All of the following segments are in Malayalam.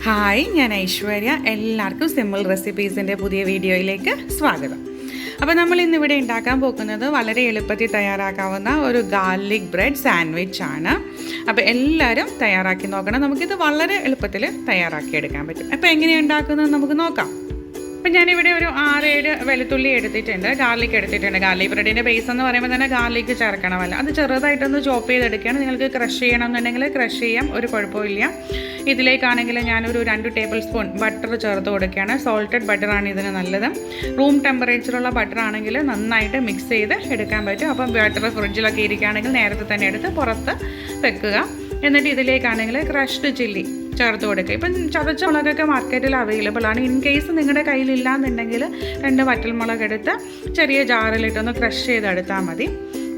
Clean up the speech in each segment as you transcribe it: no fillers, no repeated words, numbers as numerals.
ഹായ്, ഞാൻ ഐശ്വര്യ. എല്ലാവർക്കും സിമ്പിൾ റെസിപ്പീസിൻ്റെ പുതിയ വീഡിയോയിലേക്ക് സ്വാഗതം. അപ്പോൾ നമ്മൾ ഇന്നിവിടെ ഉണ്ടാക്കാൻ പോകുന്നത് വളരെ എളുപ്പത്തിൽ തയ്യാറാക്കാവുന്ന ഒരു ഗാർലിക് ബ്രെഡ് സാൻഡ്വിച്ച് ആണ്. അപ്പോൾ എല്ലാവരും തയ്യാറാക്കി നോക്കണം. നമുക്കിത് വളരെ എളുപ്പത്തിൽ തയ്യാറാക്കിയെടുക്കാൻ പറ്റും. അപ്പോൾ എങ്ങനെയാണ് ഉണ്ടാക്കുന്നത് നമുക്ക് നോക്കാം. അപ്പം ഞാനിവിടെ ഒരു 6-7 വെളുത്തുള്ളി എടുത്തിട്ടുണ്ട്, ഗാർലിക് എടുത്തിട്ടുണ്ട്. ഗാർലിക് ബ്രെഡിൻ്റെ ബേസ് എന്ന് പറയുമ്പോൾ തന്നെ ഗാർലിക് ചേർക്കണമല്ല. അത് ചെറുതായിട്ടൊന്ന് ചോപ്പ് ചെയ്തെടുക്കുകയാണ്. നിങ്ങൾക്ക് ക്രഷ് ചെയ്യണമെന്നുണ്ടെങ്കിൽ ക്രഷ് ചെയ്യാം, ഒരു കുഴപ്പമില്ല. ഇതിലേക്കാണെങ്കിൽ ഞാനൊരു 2 ടേബിൾ സ്പൂൺ ബട്ടർ ചേർത്ത് കൊടുക്കുകയാണ്. സോൾട്ടഡ് ബട്ടറാണ് ഇതിന് നല്ലത്. റൂം ടെമ്പറേച്ചറുള്ള ബട്ടർ ആണെങ്കിൽ നന്നായിട്ട് മിക്സ് ചെയ്ത് എടുക്കാൻ പറ്റും. അപ്പം ബട്ടർ ഫ്രിഡ്ജിലൊക്കെ ഇരിക്കുകയാണെങ്കിൽ നേരത്തെ തന്നെ എടുത്ത് പുറത്ത് വെക്കുക. എന്നിട്ട് ഇതിലേക്കാണെങ്കിൽ ക്രഷ്ഡ് ചില്ലി ചേർത്ത് കൊടുക്കുക. ഇപ്പം ചതച്ച മുളകൊക്കെ മാർക്കറ്റിൽ അവൈലബിൾ ആണ്. ഇൻ കേസ് നിങ്ങളുടെ കയ്യിലില്ലാന്നുണ്ടെങ്കിൽ 2 വറ്റൽമുളക് എടുത്ത് ചെറിയ ജാറിലിട്ടൊന്ന് ക്രഷ് ചെയ്തെടുത്താൽ മതി.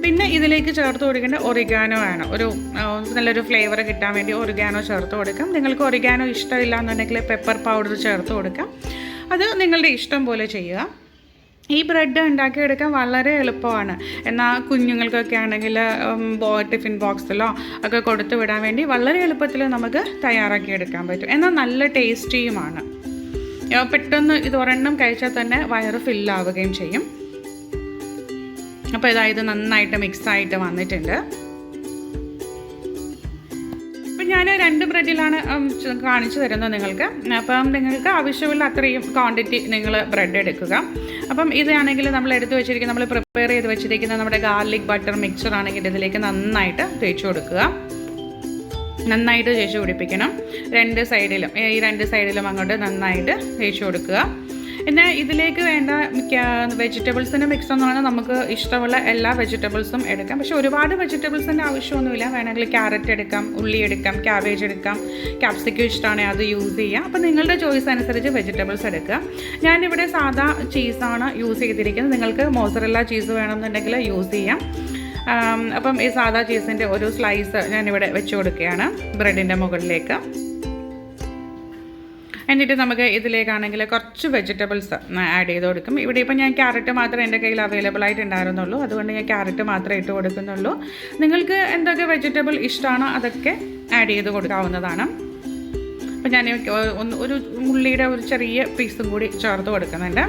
പിന്നെ ഇതിലേക്ക് ചേർത്ത് കൊടുക്കേണ്ട ഒറിഗാനോ ആണ്. നല്ലൊരു ഫ്ലേവർ കിട്ടാൻ വേണ്ടി ഒറിഗാനോ ചേർത്ത് കൊടുക്കാം. നിങ്ങൾക്ക് ഒറിഗാനോ ഇഷ്ടമില്ല എന്നുണ്ടെങ്കിൽ പെപ്പർ പൗഡർ ചേർത്ത് കൊടുക്കാം. അത് നിങ്ങളുടെ ഇഷ്ടം പോലെ ചെയ്യുക. ഈ ബ്രെഡ് ഉണ്ടാക്കിയെടുക്കാൻ വളരെ എളുപ്പമാണ്. എന്നാൽ കുഞ്ഞുങ്ങൾക്കൊക്കെ ആണെങ്കിൽ ടിഫിൻ ബോക്സിലോ ഒക്കെ കൊടുത്തു വിടാൻ വേണ്ടി വളരെ എളുപ്പത്തിൽ നമുക്ക് തയ്യാറാക്കിയെടുക്കാൻ പറ്റും. എന്നാൽ നല്ല ടേസ്റ്റിയുമാണ്. പെട്ടെന്ന് ഇത് ഒരെണ്ണം കഴിച്ചാൽ തന്നെ വയറ് ഫില്ലാവുകയും ചെയ്യും. അപ്പോൾ ഇത് നന്നായിട്ട് മിക്സായിട്ട് വന്നിട്ടുണ്ട്. അപ്പം ഞാൻ 2 ബ്രെഡിലാണ് കാണിച്ചു തരുന്നത് നിങ്ങൾക്ക്. അപ്പം നിങ്ങൾക്ക് ആവശ്യമുള്ള അത്രയും ക്വാണ്ടിറ്റി നിങ്ങൾ ബ്രെഡ് എടുക്കുക. അപ്പം ഇതാണെങ്കിൽ നമ്മൾ എടുത്ത് വെച്ചിരിക്കുന്ന, നമ്മൾ പ്രിപ്പയർ ചെയ്ത് വെച്ചിരിക്കുന്ന നമ്മുടെ ഗാർലിക് ബട്ടർ മിക്സർ ആണെങ്കിൽ ഇതിലേക്ക് നന്നായിട്ട് തേച്ച് കൊടുക്കുക. നന്നായിട്ട് തേച്ച് പിടിപ്പിക്കണം. 2 സൈഡിലും, ഈ 2 സൈഡിലും അങ്ങോട്ട് നന്നായിട്ട് തേച്ച് കൊടുക്കുക. പിന്നെ ഇതിലേക്ക് വേണ്ട വെജിറ്റബിൾസിൻ്റെ മിക്സ് എന്ന് പറഞ്ഞാൽ നമുക്ക് ഇഷ്ടമുള്ള എല്ലാ വെജിറ്റബിൾസും എടുക്കാം. പക്ഷേ ഒരുപാട് വെജിറ്റബിൾസിൻ്റെ ആവശ്യമൊന്നുമില്ല. വേണമെങ്കിൽ ക്യാരറ്റ് എടുക്കാം, ഉള്ളി എടുക്കാം, ക്യാബേജ് എടുക്കാം, ക്യാപ്സിക്കം ഇഷ്ടമാണെങ്കിൽ അത് യൂസ് ചെയ്യാം. അപ്പോൾ നിങ്ങളുടെ ചോയ്സ് അനുസരിച്ച് വെജിറ്റബിൾസ് എടുക്കുക. ഞാനിവിടെ സാധാ ചീസാണ് യൂസ് ചെയ്തിരിക്കുന്നത്. നിങ്ങൾക്ക് മോസറല്ല ചീസ് വേണമെന്നുണ്ടെങ്കിൽ യൂസ് ചെയ്യാം. അപ്പം ഈ സാധാ ചീസിൻ്റെ ഒരു സ്ലൈസ് ഞാനിവിടെ വെച്ച് കൊടുക്കുകയാണ് ബ്രെഡിൻ്റെ മുകളിലേക്ക്. എന്നിട്ട് നമുക്ക് ഇതിലേക്കാണെങ്കിൽ കുറച്ച് വെജിറ്റബിൾസ് ആഡ് ചെയ്ത് കൊടുക്കും. ഇവിടെ ഇപ്പം ഞാൻ ക്യാരറ്റ് മാത്രമേ എൻ്റെ കയ്യിൽ അവൈലബിൾ ആയിട്ടുണ്ടായിരുന്നുള്ളൂ. അതുകൊണ്ട് ഞാൻ ക്യാരറ്റ് മാത്രമേ ഇട്ട് കൊടുക്കുന്നുള്ളൂ. നിങ്ങൾക്ക് എന്തൊക്കെ വെജിറ്റബിൾ ഇഷ്ടമാണോ അതൊക്കെ ആഡ് ചെയ്ത് കൊടുക്കാവുന്നതാണ്. അപ്പം ഞാൻ ഒരു ഉള്ളിയുടെ ഒരു ചെറിയ പീസും കൂടി ചേർത്ത് കൊടുക്കുന്നുണ്ട്.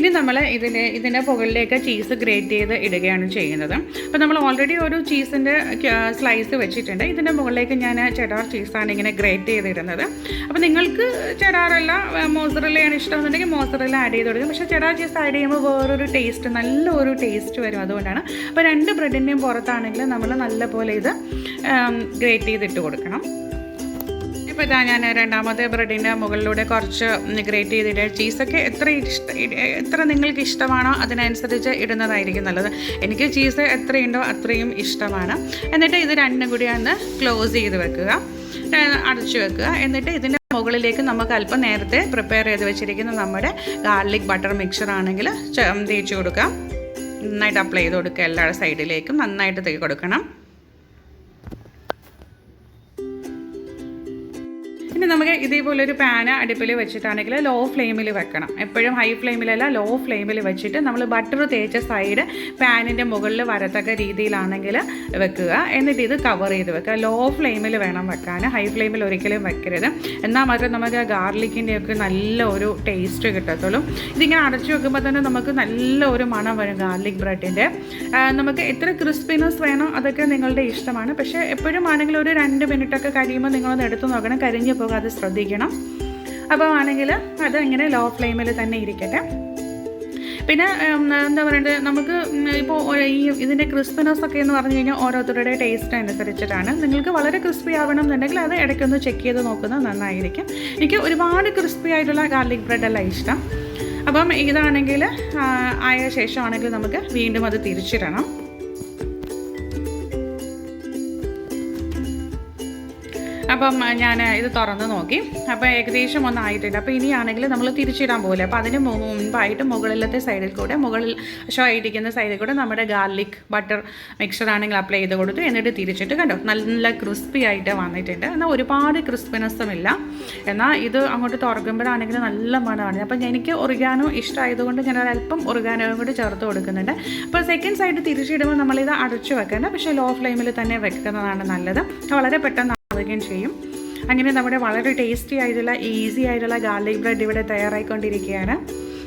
ഇനി നമ്മൾ ഇതിൻ്റെ മുകളിലേക്ക് ചീസ് ഗ്രേറ്റ് ചെയ്ത് ഇടുകയാണ് ചെയ്യുന്നത്. അപ്പോൾ നമ്മൾ ഓൾറെഡി ഒരു ചീസിൻ്റെ സ്ലൈസ് വെച്ചിട്ടുണ്ട്. ഇതിൻ്റെ മുകളിലേക്ക് ഞാൻ ചെഡാർ ചീസാണ് ഇങ്ങനെ ഗ്രേറ്റ് ചെയ്തിടുന്നത്. അപ്പോൾ നിങ്ങൾക്ക് ചെഡാറല്ല മോസറല്ലയാണ് ഇഷ്ടമെന്നുണ്ടെങ്കിൽ മോസറല്ല ആഡ് ചെയ്ത് കൊടുക്കും. പക്ഷേ ചെഡാർ ചീസ് ആഡ് ചെയ്യുമ്പോൾ വേറൊരു ടേസ്റ്റ്, നല്ലൊരു ടേസ്റ്റ് വരും. അതുകൊണ്ടാണ്. അപ്പോൾ 2 ബ്രെഡിൻ്റെയും പുറത്താണെങ്കിൽ നമ്മൾ നല്ലപോലെ ഇത് ഗ്രേറ്റ് ചെയ്തിട്ട് കൊടുക്കണം. ഇപ്പോൾ ഇതാ ഞാൻ 2ാമത്തെ ബ്രെഡിൻ്റെ മുകളിലൂടെ കുറച്ച് ഗ്രേറ്റ് ചെയ്തിട്ട് ചീസൊക്കെ എത്ര നിങ്ങൾക്ക് ഇഷ്ടമാണോ അതിനനുസരിച്ച് ഇടുന്നതായിരിക്കും നല്ലത്. എനിക്ക് ചീസ് എത്രയുണ്ടോ അത്രയും ഇഷ്ടമാണ്. എന്നിട്ട് ഇത് 2ഉം കൂടി ഒന്ന് ക്ലോസ് ചെയ്ത് വെക്കുക, അടച്ചു വെക്കുക. എന്നിട്ട് ഇതിൻ്റെ മുകളിലേക്ക് നമുക്ക് അല്പം നേരത്തെ പ്രിപ്പയർ ചെയ്ത് വെച്ചിരിക്കുന്ന നമ്മുടെ ഗാർലിക് ബട്ടർ മിക്സർ ആണെങ്കിൽ തേച്ച് കൊടുക്കാം. നന്നായിട്ട് അപ്ലൈ ചെയ്ത് കൊടുക്കുക. എല്ലാ സൈഡിലേക്കും നന്നായിട്ട് തേച്ച് കൊടുക്കണം. ഇനി നമുക്ക് ഇതേപോലൊരു പാന് അടുപ്പിൽ വെച്ചിട്ടാണെങ്കിൽ ലോ ഫ്ലെയിമിൽ വെക്കണം. എപ്പോഴും ഹൈ ഫ്ലെയിമിലല്ല, ലോ ഫ്ലെയിമിൽ വെച്ചിട്ട് നമ്മൾ ബട്ടർ തേച്ച സൈഡ് പാനിൻ്റെ മുകളിൽ വരത്തക്ക രീതിയിലാണെങ്കിൽ വെക്കുക. എന്നിട്ട് ഇത് കവർ ചെയ്ത് വെക്കുക. ലോ ഫ്ലെയിമിൽ വേണം വെക്കാൻ, ഹൈ ഫ്ലെയിമിൽ ഒരിക്കലും വെക്കരുത്. എന്നാൽ മാത്രം നമുക്ക് ഗാർലിക്കിൻ്റെയൊക്കെ നല്ല ഒരു ടേസ്റ്റ് കിട്ടത്തുള്ളൂ. ഇതിങ്ങനെ അടച്ചു വെക്കുമ്പോൾ തന്നെ നമുക്ക് നല്ല ഒരു മണം വരും ഗാർലിക് ബ്രെഡിൻ്റെ. നമുക്ക് എത്ര ക്രിസ്പിനെസ് വേണോ അതൊക്കെ നിങ്ങളുടെ ഇഷ്ടമാണ്. പക്ഷേ എപ്പോഴും ആണെങ്കിൽ ഒരു 2 മിനിറ്റൊക്കെ കഴിയുമ്പോൾ നിങ്ങളൊന്ന് എടുത്ത് നോക്കണം, കരിഞ്ഞു അത് ശ്രദ്ധിക്കണം. അപ്പോൾ ആണെങ്കിൽ അത് ഇങ്ങനെ ലോ ഫ്ലെയിമിൽ തന്നെ ഇരിക്കട്ടെ. പിന്നെ എന്താ പറയുന്നത്, നമുക്ക് ഇപ്പോൾ ഇതിൻ്റെ ക്രിസ്പിനെസ് ഒക്കെ എന്ന് പറഞ്ഞു കഴിഞ്ഞാൽ ഓരോരുത്തരുടെ ടേസ്റ്റ് അനുസരിച്ചിട്ടാണ്. നിങ്ങൾക്ക് വളരെ ക്രിസ്പി ആവണം എന്നുണ്ടെങ്കിൽ അത് ഇടയ്ക്കൊന്ന് ചെക്ക് ചെയ്ത് നോക്കുന്നത് നന്നായിരിക്കും. എനിക്ക് ഒരുപാട് ക്രിസ്പി ആയിട്ടുള്ള ഗാർലിക് ബ്രെഡല്ല ഇഷ്ടം. അപ്പം ഇതാണെങ്കിൽ ആയ ശേഷമാണെങ്കിൽ നമുക്ക് വീണ്ടും അത് തിരിച്ചിടണം. അപ്പം ഞാൻ ഇത് തുറന്ന് നോക്കി. അപ്പോൾ ഏകദേശം ഒന്നായിട്ടുണ്ട്. അപ്പോൾ ഇനിയാണെങ്കിൽ നമ്മൾ തിരിച്ചിടാൻ പോകില്ല. അപ്പോൾ അതിന് മുമ്പായിട്ട് മുകളിലത്തെ സൈഡിൽ കൂടെ, മുകളിൽ ഷോ ആയിരിക്കുന്ന സൈഡിൽ കൂടെ നമ്മുടെ ഗാർലിക് ബട്ടർ മിക്സർ ആണെങ്കിൽ അപ്ലൈ ചെയ്ത് കൊടുത്തു. എന്നിട്ട് തിരിച്ചിട്ട് കണ്ടോ നല്ല ക്രിസ്പി ആയിട്ട് വന്നിട്ടുണ്ട്. എന്നാൽ ഒരുപാട് ക്രിസ്പിനെസ്സും ഇല്ല. എന്നാൽ ഇത് അങ്ങോട്ട് തുറക്കുമ്പോഴാണെങ്കിൽ നല്ല മണമാണ്. അപ്പം എനിക്ക് ഒറിഗാനോ ഇഷ്ടമായതുകൊണ്ട് ഞാൻ ഒരല്പം ഒറിഗാനോയും കൂടി ചേർത്ത് കൊടുക്കുന്നുണ്ട്. അപ്പോൾ സെക്കൻഡ് സൈഡ് തിരിച്ചിടുമ്പോൾ നമ്മളിത് അടച്ചു വെക്കേണ്ട, പക്ഷേ ലോ ഫ്ലെയിമിൽ തന്നെ വെക്കുന്നതാണ് നല്ലത്. വളരെ പെട്ടെന്ന് ആവുകയും ചെയ്യും. അങ്ങനെ നമ്മുടെ വളരെ ടേസ്റ്റി ആയിട്ടുള്ള ഈസി ആയിട്ടുള്ള ഗാർലിക് ബ്രെഡ് ഇവിടെ തയ്യാറായിക്കൊണ്ടിരിക്കുകയാണ്.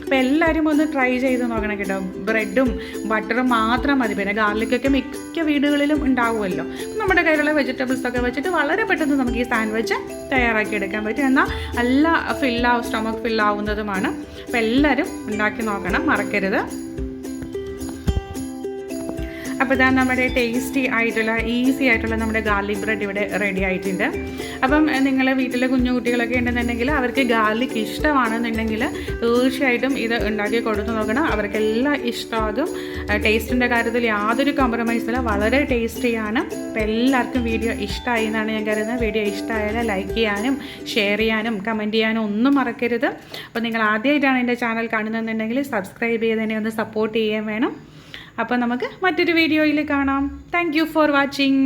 അപ്പോൾ എല്ലാവരും ഒന്ന് ട്രൈ ചെയ്ത് നോക്കണം കേട്ടോ. ബ്രെഡും ബട്ടറും മാത്രം മതി. പിന്നെ ഗാർലിക്കൊക്കെ മിക്ക വീടുകളിലും ഉണ്ടാവുമല്ലോ. നമ്മുടെ കയ്യിലുള്ള വെജിറ്റബിൾസൊക്കെ വെച്ചിട്ട് വളരെ പെട്ടെന്ന് നമുക്ക് ഈ സാൻഡ്വിച്ച് തയ്യാറാക്കി എടുക്കാൻ പറ്റും. എന്നാൽ നല്ല സ്റ്റൊമക്ക് ഫില്ലാവുന്നതുമാണ്. അപ്പോൾ എല്ലാവരും ഉണ്ടാക്കി നോക്കണം, മറക്കരുത്. അപ്പോൾ ഇതാ നമ്മുടെ ടേസ്റ്റി ആയിട്ടുള്ള ഈസി ആയിട്ടുള്ള നമ്മുടെ ഗാർലിക് ബ്രെഡ് ഇവിടെ റെഡി ആയിട്ടുണ്ട്. അപ്പം നിങ്ങൾ വീട്ടിലെ കുഞ്ഞു കുട്ടികളൊക്കെ ഉണ്ടെന്നുണ്ടെങ്കിൽ അവർക്ക് ഗാർലിക് ഇഷ്ടമാണെന്നുണ്ടെങ്കിൽ തീർച്ചയായിട്ടും ഇത് ഉണ്ടാക്കി കൊടുത്തു നോക്കണം. അവർക്കെല്ലാം ഇഷ്ടമാകും. ടേസ്റ്റിൻ്റെ കാര്യത്തിൽ യാതൊരു കോംപ്രമൈസില്ല, വളരെ ടേസ്റ്റിയാണ്. അപ്പോൾ എല്ലാവർക്കും വീഡിയോ ഇഷ്ടമായി എന്നാണ് ഞാൻ കരുതുന്നത്. വീഡിയോ ഇഷ്ടമായാൽ ലൈക്ക് ചെയ്യാനും ഷെയർ ചെയ്യാനും കമൻറ്റ് ചെയ്യാനും ഒന്നും മറക്കരുത്. അപ്പോൾ നിങ്ങൾ ആദ്യമായിട്ടാണ് എൻ്റെ ചാനൽ കാണുന്നതെന്നുണ്ടെങ്കിൽ സബ്സ്ക്രൈബ് ചെയ്ത് തന്നെ ഒന്ന് സപ്പോർട്ട് ചെയ്യാൻ വേണം. അപ്പോൾ നമുക്ക് മറ്റൊരു വീഡിയോയിൽ കാണാം. Thank you for watching.